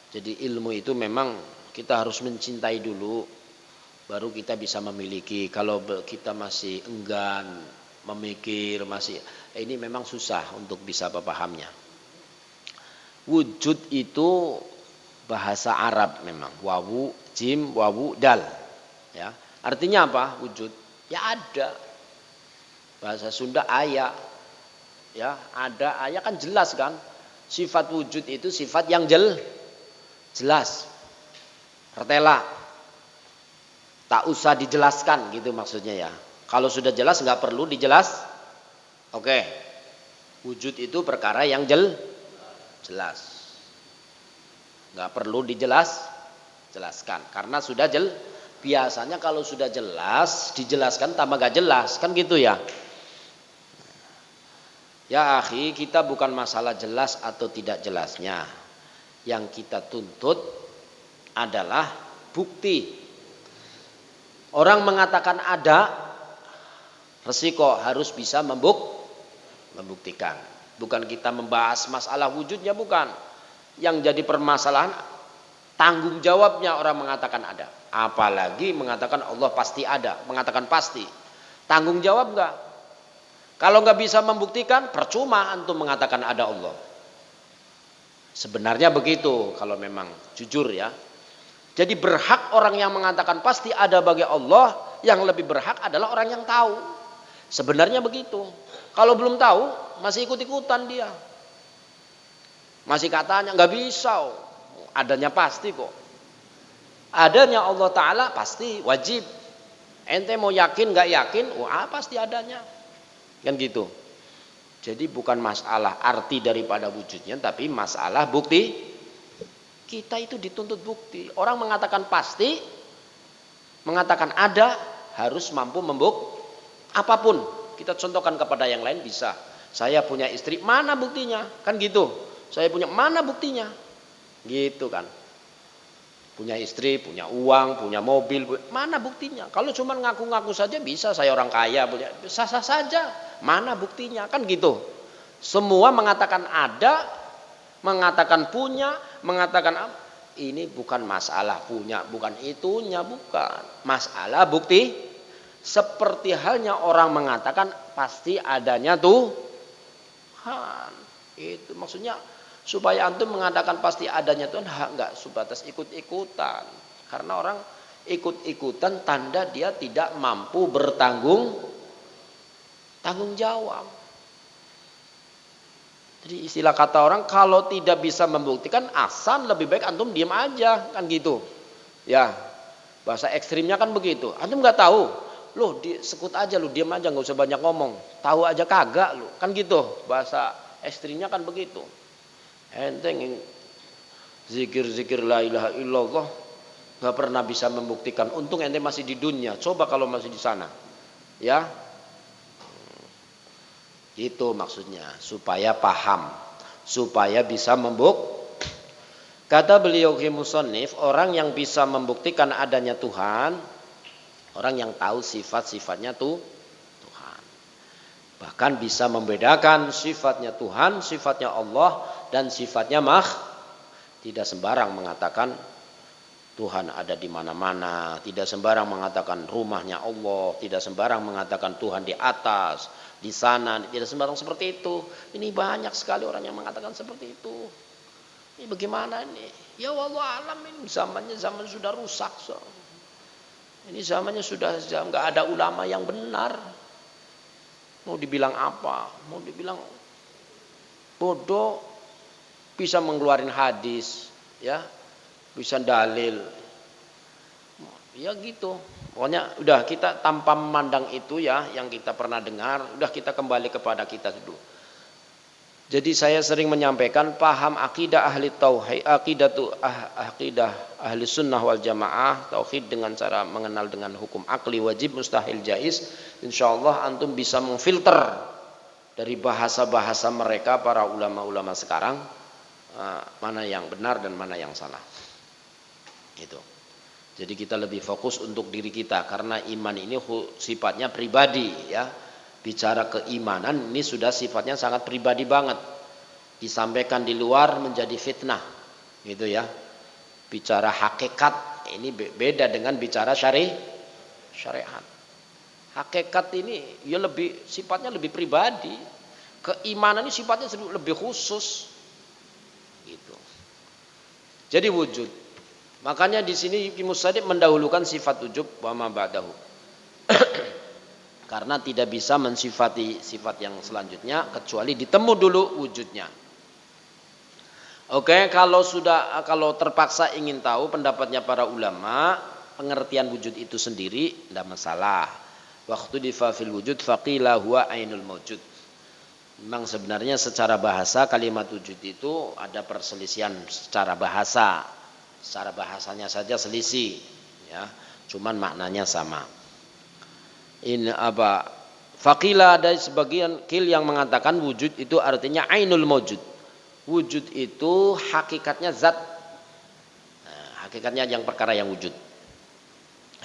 Jadi ilmu itu memang kita harus mencintai dulu, baru kita bisa memiliki. Kalau kita masih enggan memikir, masih ini memang susah untuk bisa memahaminya. Wujud itu bahasa Arab memang, wawu, jim, wawu, dal. Ya, artinya apa? Wujud. Ya ada. Bahasa Sunda aya. Ya, ada aya kan jelas kan? Sifat wujud itu sifat yang jelas. Pertela. Tak usah dijelaskan gitu maksudnya ya. Kalau sudah jelas nggak perlu dijelas. Oke. Wujud itu perkara yang jelas. Nggak perlu jelaskan karena sudah biasanya kalau sudah jelas dijelaskan tambah gak jelas kan gitu ya. Ya akhi, kita bukan masalah jelas atau tidak jelasnya. Yang kita tuntut adalah bukti. Orang mengatakan ada, resiko harus bisa membuktikan. Bukan kita membahas masalah wujudnya, bukan. Yang jadi permasalahan tanggung jawabnya orang mengatakan ada. Apalagi mengatakan Allah pasti ada, mengatakan pasti. Tanggung jawab enggak? Kalau nggak bisa membuktikan, percuma antum mengatakan ada Allah. Sebenarnya begitu kalau memang jujur ya. Jadi berhak orang yang mengatakan pasti ada bagi Allah, yang lebih berhak adalah orang yang tahu. Sebenarnya begitu. Kalau belum tahu, masih ikut-ikutan dia. Masih katanya nggak bisa, adanya pasti kok. Adanya Allah Ta'ala pasti wajib. Ente mau yakin nggak yakin, pasti adanya. Kan gitu. Jadi bukan masalah arti daripada wujudnya, tapi masalah bukti. Kita itu dituntut bukti. Orang mengatakan pasti, mengatakan ada, harus mampu apapun. Kita contohkan kepada yang lain bisa. Saya punya istri, mana buktinya? Kan gitu. Saya punya, mana buktinya? Gitu kan. Punya istri, punya uang, punya mobil, mana buktinya? Kalau cuma ngaku-ngaku saja bisa, saya orang kaya, sah-sah saja. Mana buktinya? Kan gitu. Semua mengatakan ada, mengatakan punya, mengatakan ini bukan masalah punya, bukan itunya, bukan. Masalah bukti. Seperti halnya orang mengatakan pasti adanya Tuhan. Itu maksudnya supaya antum mengatakan pasti adanya Tuhan, enggak sebatas ikut-ikutan. Karena orang ikut-ikutan tanda dia tidak mampu bertanggung jawab. Jadi istilah kata orang kalau tidak bisa membuktikan asal lebih baik antum diam aja, kan gitu. Ya, bahasa ekstrimnya kan begitu. Antum nggak tahu, loh sekut aja, lu diam aja, nggak usah banyak ngomong. Tahu aja kagak lu, kan gitu. Bahasa ekstrimnya kan begitu. Enteng zikir-zikir la ilaha illallah nggak pernah bisa membuktikan. Untung ente masih di dunia. Coba kalau masih di sana, ya. Itu maksudnya supaya paham, supaya bisa Kata beliau musannif, orang yang bisa membuktikan adanya Tuhan, orang yang tahu sifat-sifatnya Tuhan. Bahkan bisa membedakan sifatnya Tuhan, sifatnya Allah, dan sifatnya tidak sembarang mengatakan Tuhan ada di mana-mana, tidak sembarang mengatakan rumahnya Allah, tidak sembarang mengatakan Tuhan di atas, di sana, tidak sembarang seperti itu. Ini banyak sekali orang yang mengatakan seperti itu. Ini bagaimana ini? Ya wallah alam, ini zaman sudah rusak. Ini zamannya sudah nggak ada ulama yang benar. Mau dibilang apa? Mau dibilang bodoh, bisa mengeluarin hadis, ya, bisa dalil. Ya gitu. Pokoknya udah kita tanpa memandang itu ya yang kita pernah dengar, udah kita kembali kepada kita dulu. Jadi saya sering menyampaikan paham akidah ahli tauhid, akidah ahli sunnah wal jamaah, tauhid dengan cara mengenal dengan hukum akli wajib mustahil jaiz. Insyaallah antum bisa memfilter dari bahasa-bahasa mereka para ulama-ulama sekarang mana yang benar dan mana yang salah. Itu. Jadi kita lebih fokus untuk diri kita karena iman ini sifatnya pribadi ya. Bicara keimanan ini sudah sifatnya sangat pribadi banget. Disampaikan di luar menjadi fitnah. Gitu ya. Bicara hakikat ini beda dengan bicara syariat. Hakikat ini ya sifatnya lebih pribadi. Keimanan ini sifatnya lebih khusus. Gitu. Jadi wujud. Makanya di sini Ibnu Musaddiq mendahulukan sifat wujud wa ma ba'dahu. Karena tidak bisa mensifati sifat yang selanjutnya kecuali ditemu dulu wujudnya. Oke, kalau terpaksa ingin tahu pendapatnya para ulama, pengertian wujud itu sendiri tidak masalah. Waktu di fil wujud faqila huwa ainul mawjud. Memang sebenarnya secara bahasa kalimat wujud itu ada perselisihan secara bahasa. Secara bahasanya saja selisih, ya. Cuman maknanya sama. Ini apa? Faqila ada sebagian yang mengatakan wujud itu artinya ainul mawjud. Wujud itu hakikatnya zat. Nah, hakikatnya yang perkara yang wujud.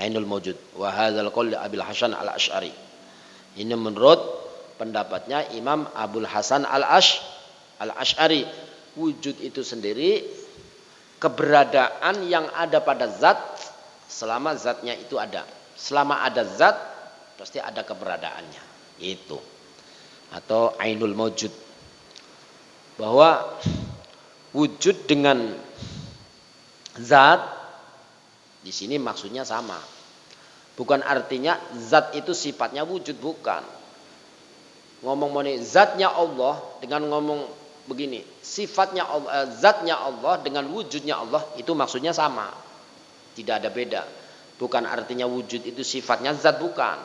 Ainul mawjud. Wa hadzal qaul Abil Hasan Al-Asy'ari. Ini menurut pendapatnya Imam Abul Hasan Al-Asy'ari. Wujud itu sendiri keberadaan yang ada pada zat selama zatnya itu ada. Selama ada zat pasti ada keberadaannya. Itu. Atau ainul mawjud. Bahwa wujud dengan zat di sini maksudnya sama. Bukan artinya zat itu sifatnya wujud, bukan. Ngomong zatnya Allah dengan ngomong begini, sifatnya Allah, zatnya Allah dengan wujudnya Allah itu maksudnya sama. Tidak ada beda. Bukan artinya wujud itu sifatnya zat, bukan.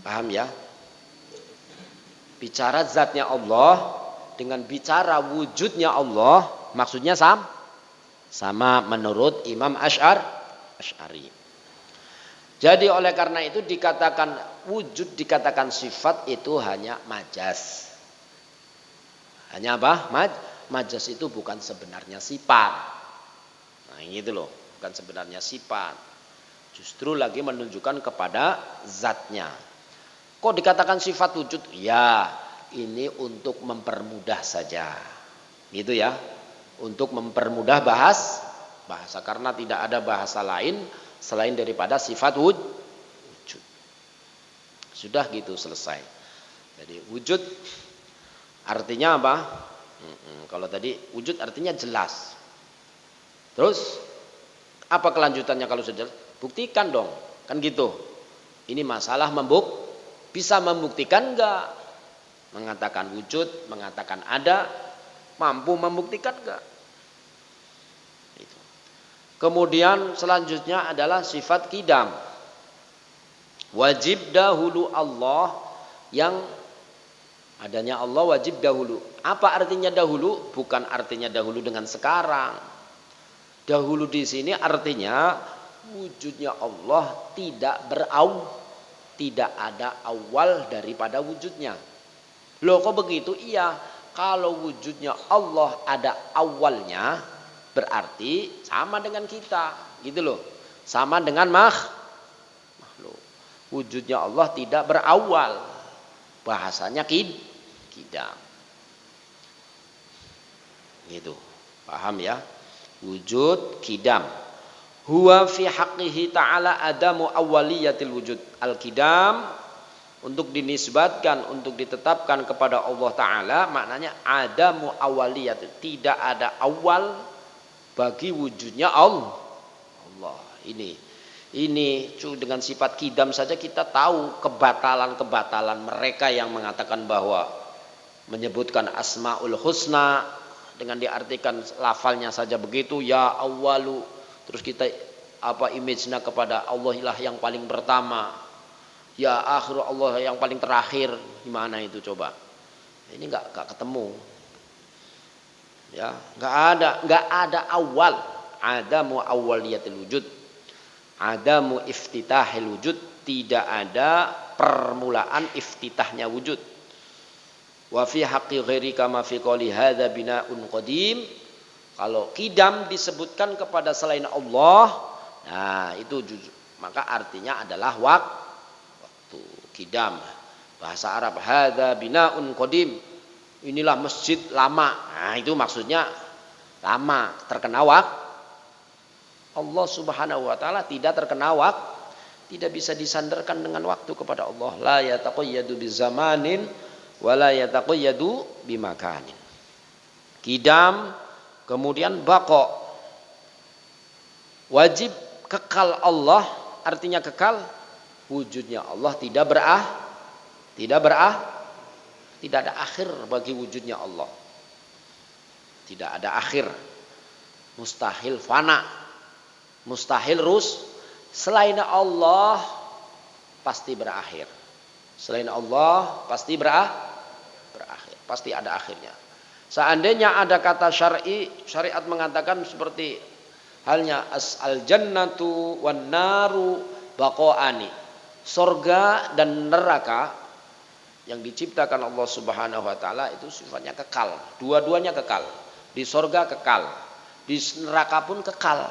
Paham ya? Bicara zatnya Allah dengan bicara wujudnya Allah maksudnya sama menurut Imam Asy'ari. Jadi oleh karena itu dikatakan wujud, dikatakan sifat itu hanya majas. Hanya apa? Majas itu bukan sebenarnya sifat. Nah gitu loh, bukan sebenarnya sifat. Justru lagi menunjukkan kepada zatnya. Kok dikatakan sifat wujud? Ya, ini untuk mempermudah saja. Gitu ya. Untuk mempermudah bahasa. Karena tidak ada bahasa lain selain daripada sifat wujud. Sudah gitu selesai. Jadi wujud artinya apa? Kalau tadi wujud artinya jelas. Terus apa kelanjutannya kalau sudah? Buktikan dong. Kan gitu. Ini masalah bisa membuktikan enggak? Mengatakan wujud, mengatakan ada, mampu membuktikan enggak? Itu. Kemudian selanjutnya adalah sifat qidam. Wajib dahulu Allah, yang adanya Allah wajib dahulu. Apa artinya dahulu? Bukan artinya dahulu dengan sekarang. Dahulu di sini artinya wujudnya Allah tidak ada awal daripada wujudnya. Loh kok begitu? Iya, kalau wujudnya Allah ada awalnya berarti sama dengan kita, gitu loh. Sama dengan makhluk. Wujudnya Allah tidak berawal. Bahasanya qidam. Gitu. Paham ya? Wujud qidam. Huwa fi haqqihi ta'ala adamu awwaliyatil wujud. Al-qidam untuk dinisbatkan, untuk ditetapkan kepada Allah Ta'ala maknanya adamu awwaliyat. Tidak ada awal bagi wujudnya Allah. Ini dengan sifat qidam saja kita tahu kebatalan mereka yang mengatakan bahwa menyebutkan asmaul husna dengan diartikan lafalnya saja begitu, ya awwalu. Terus kita image-nya kepada Allah lah yang paling pertama. Ya akhiru, Allah yang paling terakhir. Gimana itu coba? Ini enggak ketemu. Ya, enggak ada awal. Adamu awwaliyatil wujud. Adamu iftitahil wujud. Tidak ada permulaan iftitahnya wujud. Wa fi haqqi ghairi kama fi qouli hadza bina'un qadim. Kalau qidam disebutkan kepada selain Allah, nah itu maka artinya adalah waktu. Qidam bahasa Arab, hadza bina'un qadim. Inilah masjid lama. Nah itu maksudnya lama terkena waktu. Allah Subhanahu wa taala tidak terkena waktu, tidak bisa disandarkan dengan waktu kepada Allah. La yataqayyadu bizamanin wa la yataqayyadu bimakanin. Kidam, kemudian baqo. Wajib kekal Allah, artinya kekal wujudnya Allah tidak ada akhir bagi wujudnya Allah. Tidak ada akhir. Mustahil fana. Mustahil selain Allah pasti berakhir. Selain Allah pasti berakhir. Pasti ada akhirnya. Seandainya ada kata syariat mengatakan seperti halnya al jannatu wan naru baqoani. Surga dan neraka yang diciptakan Allah Subhanahu wa taala itu sifatnya kekal. Dua-duanya kekal. Di surga kekal, di neraka pun kekal.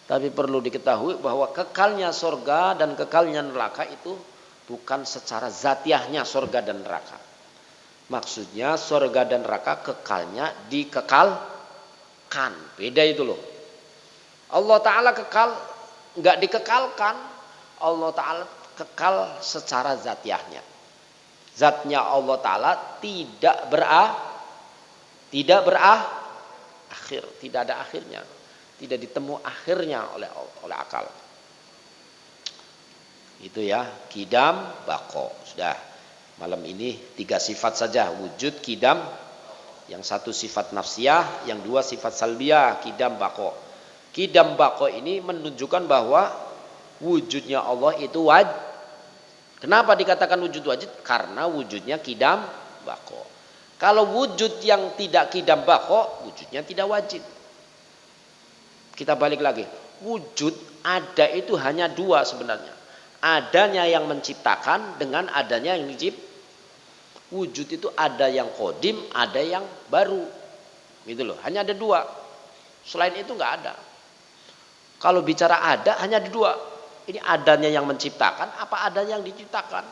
Tapi perlu diketahui bahwa kekalnya surga dan kekalnya neraka itu bukan secara zatiahnya surga dan neraka. Maksudnya surga dan neraka kekalnya dikekalkan. Beda itu loh. Allah Ta'ala kekal, enggak dikekalkan. Allah Ta'ala kekal secara zatiahnya. Zatnya Allah Ta'ala tidak berakhir, tidak ada akhirnya. Tidak ditemu akhirnya oleh akal. Itu ya, kidam, bako. Sudah, malam ini 3 sifat saja. Wujud, kidam. Yang satu sifat nafsiyah, yang 2 sifat salbiyah, kidam, bako. Kidam, bako ini menunjukkan bahwa wujudnya Allah itu wajib. Kenapa dikatakan wujud wajib? Karena wujudnya kidam, bako. Kalau wujud yang tidak kidam, bako, wujudnya tidak wajib. Kita balik lagi. Wujud ada itu hanya 2 sebenarnya. Adanya yang menciptakan dengan adanya yang diciptakan. Wujud itu ada yang kodim, ada yang baru. Gitu loh. Hanya ada 2. Selain itu nggak ada. Kalau bicara ada hanya ada 2. Ini adanya yang menciptakan, apa adanya yang diciptakan?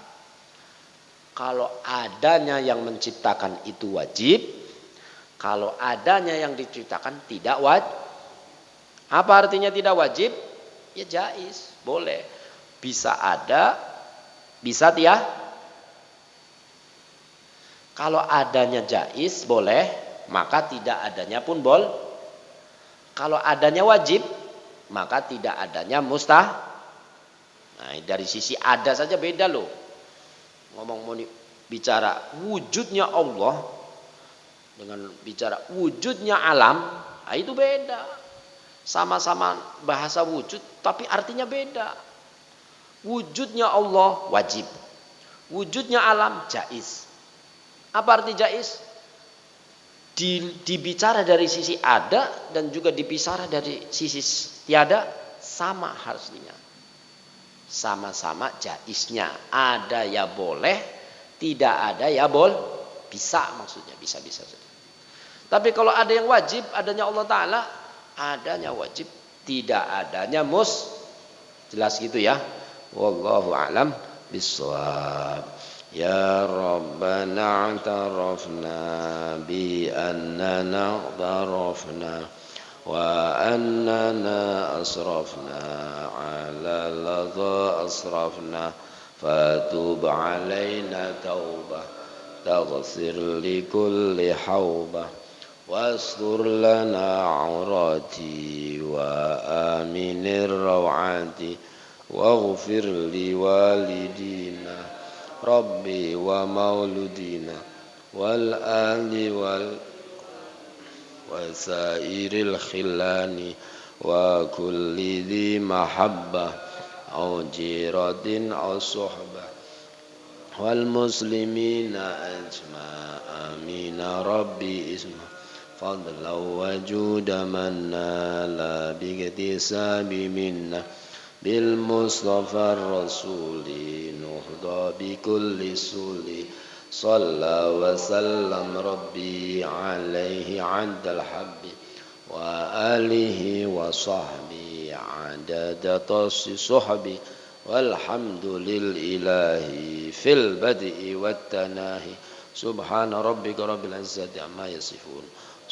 Kalau adanya yang menciptakan itu wajib. Kalau adanya yang diciptakan tidak wajib. Apa artinya tidak wajib? Ya jaiz, boleh. Bisa ada, bisa tidak. Kalau adanya jaiz, boleh. Maka tidak adanya pun boleh. Kalau adanya wajib, maka tidak adanya mustahil. Nah, dari sisi ada saja beda loh. Mau bicara wujudnya Allah dengan bicara wujudnya alam, nah itu beda. Sama-sama bahasa wujud tapi artinya beda. Wujudnya Allah wajib. Wujudnya alam jaiz. Apa arti jaiz? Dibicara dari sisi ada dan juga dibicara dari sisi tiada sama harusnya. Sama-sama jaiznya. Ada ya boleh, tidak ada ya bisa maksudnya bisa saja. Tapi kalau ada yang wajib, adanya Allah Ta'ala, adanya wajib, tidak adanya jelas gitu ya. Wallahu a'lam bissawab. Ya Rabbana a'tarafna bi annana a'tarafna wa annana asrafna ala ladha asrafna fatub alaina taubah taghfir li kulli haubah واستر لنا عوراتي وآمن الروعات واغفر لوالدينا ربي ومولدينا والآل وسائر الخلان وكل ذي محبة أو جيرة أو صحبة والمسلمين أجمع آمين ربي اسمه فضلا وجود من نال باكتساب منا بالمصطفى الرسول نهضى بكل سول صلى وسلم ربي عليه عند الحب وآله وصحبه عدد صحبه والحمد لله في البدء والتناهي سبحان ربك رب العزة عما يصفون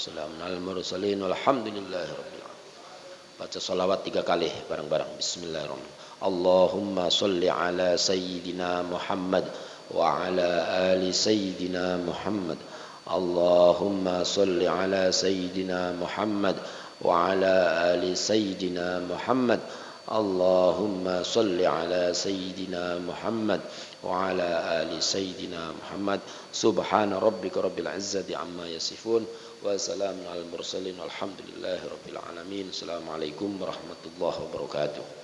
Assalamualaikum warahmatullahi wabarakatuh. Alhamdulillahirabbil alamin. Baca salawat 3 kali bareng-bareng. Bismillahirrahmanirrahim. Allahumma sholli ala sayyidina Muhammad wa ala ali sayyidina Muhammad. Allahumma sholli ala sayyidina Muhammad wa ala ali sayyidina Muhammad. Allahumma sholli ala sayyidina Muhammad wa ala ali sayyidina Muhammad. Subhana rabbika rabbil izzati amma yasifun wa salamun alal mursalin walhamdulillahi rabbil alamin. Assalamualaikum warahmatullahi wabarakatuh.